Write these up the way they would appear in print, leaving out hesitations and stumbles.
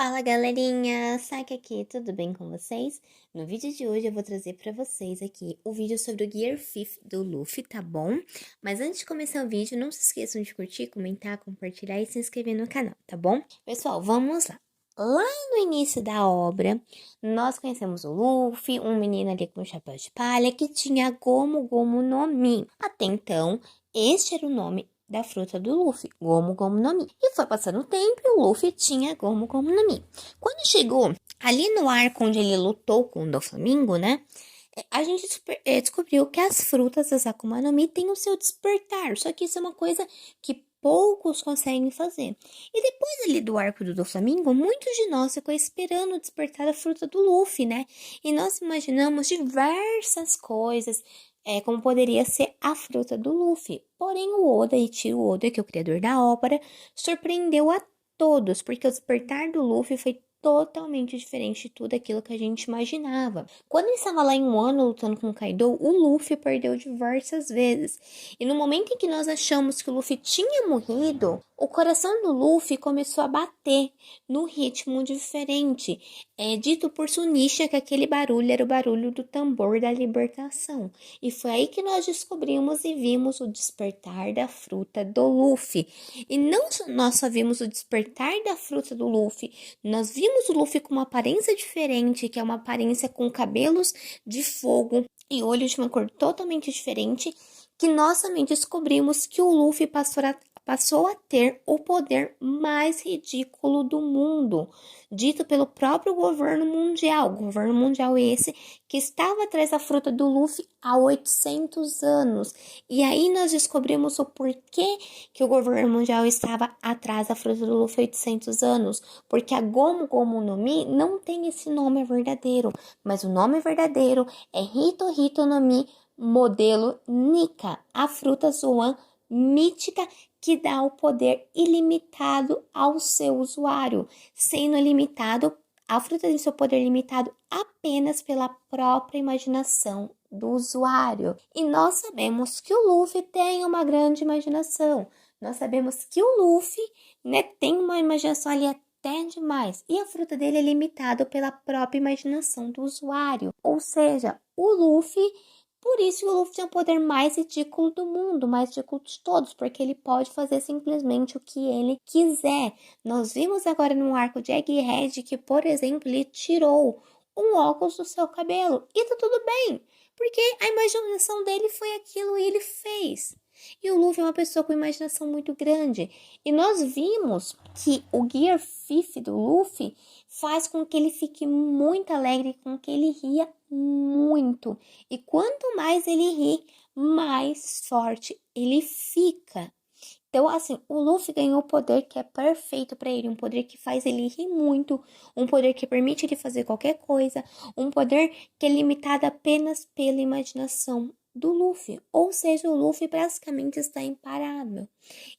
Fala galerinha, Saki aqui, tudo bem com vocês? No vídeo de hoje eu vou trazer pra vocês aqui o vídeo sobre o Gear 5 do Luffy, tá bom? Mas antes de começar o vídeo, não se esqueçam de curtir, comentar, compartilhar e se inscrever no canal, tá bom? Pessoal, vamos lá. Lá no início da obra, nós conhecemos o Luffy, um menino ali com um chapéu de palha que tinha Gomu Gomu no Mi. Até então, este era o nome da fruta do Luffy, Gomu Gomu no Mi. E foi passando o tempo e o Luffy tinha Gomu Gomu no Mi. Quando chegou ali no arco onde ele lutou com o Doflamingo, né? A gente descobriu que as frutas das Akuma no Mi têm o seu despertar. Só que isso é uma coisa que poucos conseguem fazer. E depois ali do arco do Doflamingo, muitos de nós ficou esperando o despertar da fruta do Luffy, né? E nós imaginamos diversas coisas, como poderia ser a fruta do Luffy. Porém, o Oda, Eiichiro Oda, que é o criador da obra, surpreendeu a todos, porque o despertar do Luffy foi totalmente diferente de tudo aquilo que a gente imaginava. Quando ele estava lá em Wano lutando com o Kaido, o Luffy perdeu diversas vezes. E no momento em que nós achamos que o Luffy tinha morrido, o coração do Luffy começou a bater no ritmo diferente. É dito por Sunisha que aquele barulho era o barulho do tambor da libertação. E foi aí que nós descobrimos e vimos o despertar da fruta do Luffy. E não nós só vimos o despertar da fruta do Luffy, nós vimos o Luffy com uma aparência diferente, que é uma aparência com cabelos de fogo e olhos de uma cor totalmente diferente, que nós também descobrimos que o Luffy passou a ter o poder mais ridículo do mundo, dito pelo próprio governo mundial esse que estava atrás da fruta do Luffy há 800 anos. E aí nós descobrimos o porquê que o governo mundial estava atrás da fruta do Luffy há 800 anos, porque a Gomu Gomu no Mi não tem esse nome verdadeiro, mas o nome verdadeiro é Hito Hito no Mi modelo Nika, a fruta Zoan mítica que dá o poder ilimitado ao seu usuário, sendo limitado, a fruta tem seu poder limitado apenas pela própria imaginação do usuário. E nós sabemos que o Luffy tem uma grande imaginação. Nós sabemos que o Luffy, né, tem uma imaginação ali até demais. E a fruta dele é limitada pela própria imaginação do usuário. Ou seja, o Luffy... Por isso que o Luffy tem o poder mais ridículo do mundo, mais ridículo de todos, porque ele pode fazer simplesmente o que ele quiser. Nós vimos agora no arco de Egghead que, por exemplo, ele tirou um óculos do seu cabelo. E tá tudo bem, porque a imaginação dele foi aquilo e ele fez. E o Luffy é uma pessoa com imaginação muito grande. E nós vimos que o Gear 5 do Luffy faz com que ele fique muito alegre, com que ele ria muito. E quanto mais ele ri, mais forte ele fica. Então, assim, o Luffy ganhou o poder que é perfeito para ele, um poder que faz ele rir muito, um poder que permite ele fazer qualquer coisa, um poder que é limitado apenas pela imaginação do Luffy. Ou seja, o Luffy basicamente está imparável.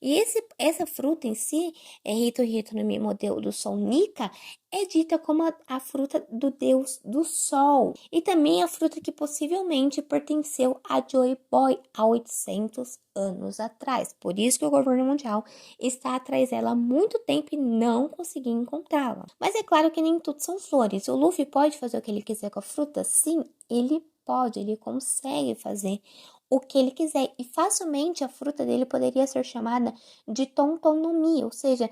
E essa fruta em si, Hito Hito no Mi modelo do Sol Nika, é dita como a fruta do deus do sol. E também a fruta que possivelmente pertenceu a Joy Boy há 800 anos atrás. Por isso que o governo mundial está atrás dela há muito tempo e não conseguiu encontrá-la. Mas é claro que nem tudo são flores. O Luffy pode fazer o que ele quiser com a fruta? Sim, ele pode, ele consegue fazer o que ele quiser. E facilmente a fruta dele poderia ser chamada de Tonton no Mi, ou seja,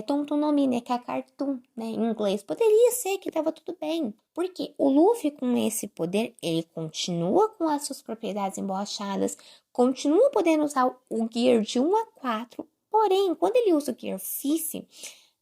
Tonton no Mi, né, que é cartoon, né, em inglês. Poderia ser que tava tudo bem. Porque o Luffy, com esse poder, ele continua com as suas propriedades emborrachadas, continua podendo usar o Gear de 1 a 4, porém, quando ele usa o Gear 5,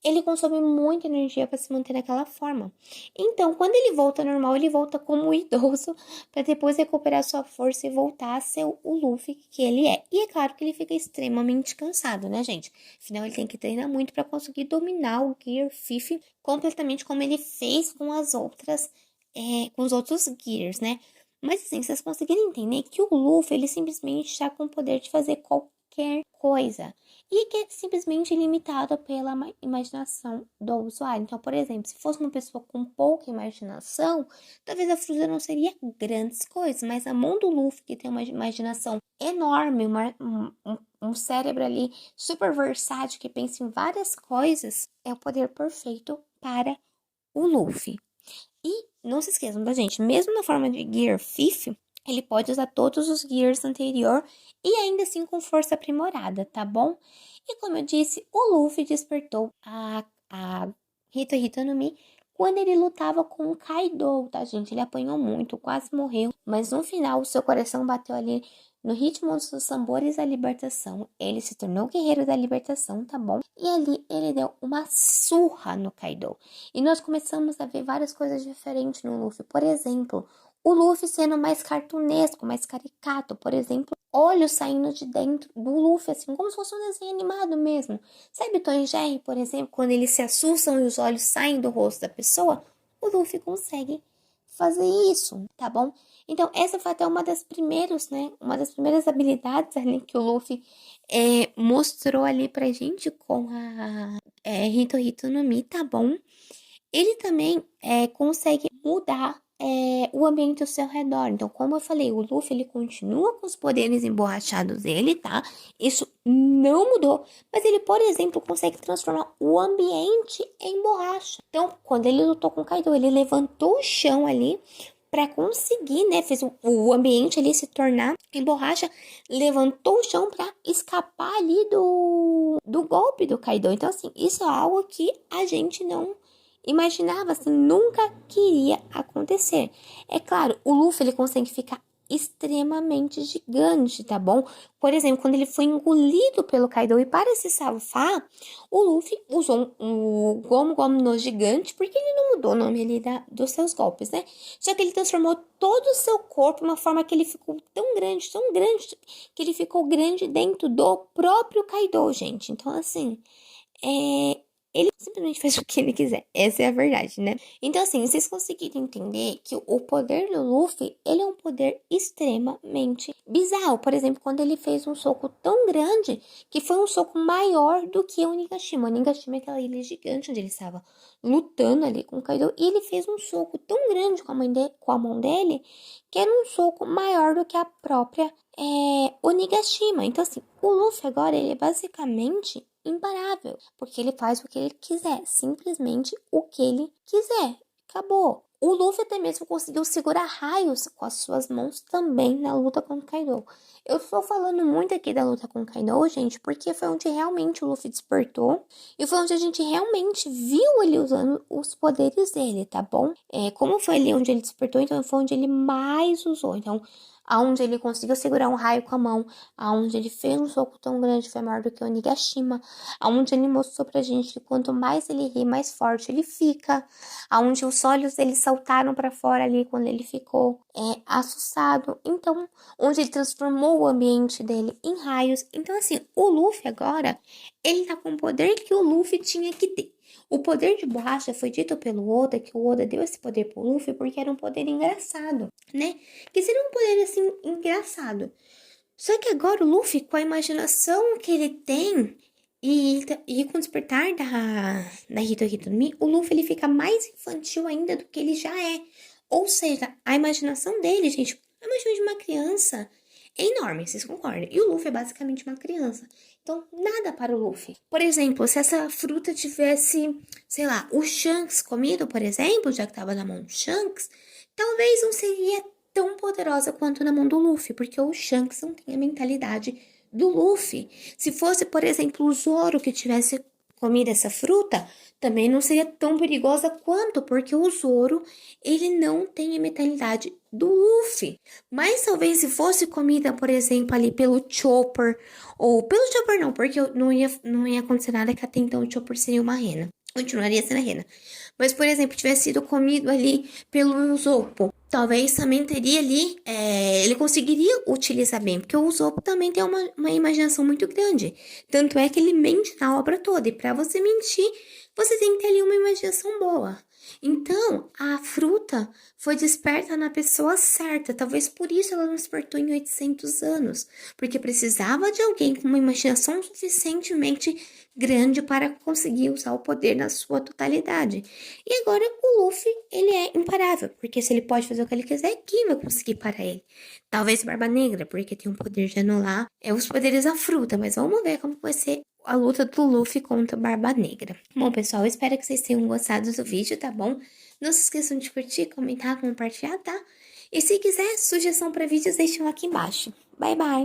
ele consome muita energia para se manter daquela forma. Então, quando ele volta ao normal, ele volta como um idoso para depois recuperar sua força e voltar a ser o Luffy que ele é. E é claro que ele fica extremamente cansado, né, gente? Afinal, ele tem que treinar muito para conseguir dominar o Gear 5 completamente como ele fez com com os outros Gears, né? Mas assim, vocês conseguiram entender que o Luffy, ele simplesmente está com o poder de fazer qualquer qualquer coisa. E que é simplesmente limitado pela imaginação do usuário. Então, por exemplo, se fosse uma pessoa com pouca imaginação, talvez a fruta não seria grandes coisas, mas a mão do Luffy, que tem uma imaginação enorme, um cérebro ali super versátil, que pensa em várias coisas, é o poder perfeito para o Luffy. E não se esqueçam da gente, mesmo na forma de Gear 5, ele pode usar todos os Gears anterior e ainda assim com força aprimorada, tá bom? E como eu disse, o Luffy despertou a Hito no Mi quando ele lutava com o Kaido, tá, gente? Ele apanhou muito, quase morreu, mas no final o seu coração bateu ali no ritmo dos tambores da libertação. Ele se tornou guerreiro da libertação, tá bom? E ali ele deu uma surra no Kaido. E nós começamos a ver várias coisas diferentes no Luffy. Por exemplo, o Luffy sendo mais cartunesco, mais caricato. Por exemplo, olhos saindo de dentro do Luffy, assim, como se fosse um desenho animado mesmo. Sabe Tom e Jerry, por exemplo, quando eles se assustam e os olhos saem do rosto da pessoa? O Luffy consegue fazer isso, tá bom? Então, essa foi até uma das primeiras, né? Uma das primeiras habilidades ali que o Luffy mostrou ali pra gente com a Hito no Mi, tá bom? Ele também consegue mudar o ambiente ao seu redor. Então, como eu falei, o Luffy ele continua com os poderes emborrachados dele, tá? Isso não mudou. Mas ele, por exemplo, consegue transformar o ambiente em borracha. Então, quando ele lutou com o Kaido, ele levantou o chão ali para conseguir, né? Fez o ambiente ali se tornar em borracha, levantou o chão para escapar ali do golpe do Kaido. Então, assim, isso é algo que a gente não imaginava, assim, nunca queria acontecer. É claro, o Luffy ele consegue ficar extremamente gigante, tá bom? Por exemplo, quando ele foi engolido pelo Kaido e para se salvar, o Luffy usou o Gomu Gomu no gigante, porque ele não mudou o nome ali dos seus golpes, né? Só que ele transformou todo o seu corpo de uma forma que ele ficou tão grande, que ele ficou grande dentro do próprio Kaido, gente. Então, assim, ele simplesmente faz o que ele quiser. Essa é a verdade, né? Então, assim, vocês conseguiram entender que o poder do Luffy, ele é um poder extremamente bizarro. Por exemplo, quando ele fez um soco tão grande, que foi um soco maior do que o Onigashima. O Onigashima é aquela ilha gigante onde ele estava lutando ali com o Kaido. E ele fez um soco tão grande com a mão dele, que era um soco maior do que a própria Onigashima. Então, assim, o Luffy agora, ele é basicamente imparável, porque ele faz o que ele quiser, simplesmente o que ele quiser. Acabou. O Luffy até mesmo conseguiu segurar raios com as suas mãos também na luta com o Kaido. Eu estou falando muito aqui da luta com o Kaido, gente, porque foi onde realmente o Luffy despertou e foi onde a gente realmente viu ele usando os poderes dele, tá bom? Como foi ali onde ele despertou, então foi onde ele mais usou. Então, aonde ele conseguiu segurar um raio com a mão, aonde ele fez um soco tão grande, foi maior do que o Onigashima, aonde ele mostrou pra gente que quanto mais ele ri, mais forte ele fica, aonde os olhos dele saltaram para fora ali quando ele ficou assustado, então, onde ele transformou o ambiente dele em raios. Então, assim, o Luffy agora, ele tá com o poder que o Luffy tinha que ter. O poder de borracha foi dito pelo Oda, que o Oda deu esse poder pro Luffy porque era um poder engraçado, né? Que seria um poder, assim, engraçado. Só que agora o Luffy, com a imaginação que ele tem e com o despertar da Hito no Mi, o Luffy ele fica mais infantil ainda do que ele já é. Ou seja, a imaginação dele, gente, a imaginação de uma criança é enorme, vocês concordam? E o Luffy é basicamente uma criança. Então, nada para o Luffy. Por exemplo, se essa fruta tivesse, sei lá, o Shanks comido, por exemplo, já que estava na mão do Shanks, talvez não seria tão poderosa quanto na mão do Luffy, porque o Shanks não tem a mentalidade do Luffy. Se fosse, por exemplo, o Zoro que tivesse comido essa fruta, também não seria tão perigosa quanto, porque o Zoro, ele não tem a mentalidade do Luffy. Mas talvez se fosse comida, por exemplo, ali pelo Chopper, ou pelo Chopper não, porque não ia acontecer nada que até então o Chopper seria uma rena. Continuaria sendo a rena. Mas, por exemplo, tivesse sido comido ali pelo Usopp, talvez também teria ali, ele conseguiria utilizar bem, porque o Usopp também tem uma imaginação muito grande. Tanto é que ele mente na obra toda, e para você mentir, você tem que ter ali uma imaginação boa. Então, a fruta foi desperta na pessoa certa. Talvez por isso ela não despertou em 800 anos. Porque precisava de alguém com uma imaginação suficientemente grande para conseguir usar o poder na sua totalidade. E agora o Luffy, ele é imparável. Porque se ele pode fazer o que ele quiser, quem vai conseguir parar ele? Talvez Barba Negra, porque tem um poder de anular os poderes da fruta. Mas vamos ver como vai ser a luta do Luffy contra Barba Negra. Bom, pessoal, eu espero que vocês tenham gostado do vídeo, tá bom? Não se esqueçam de curtir, comentar, compartilhar, tá? E se quiser sugestão para vídeos, deixem aqui embaixo. Bye, bye!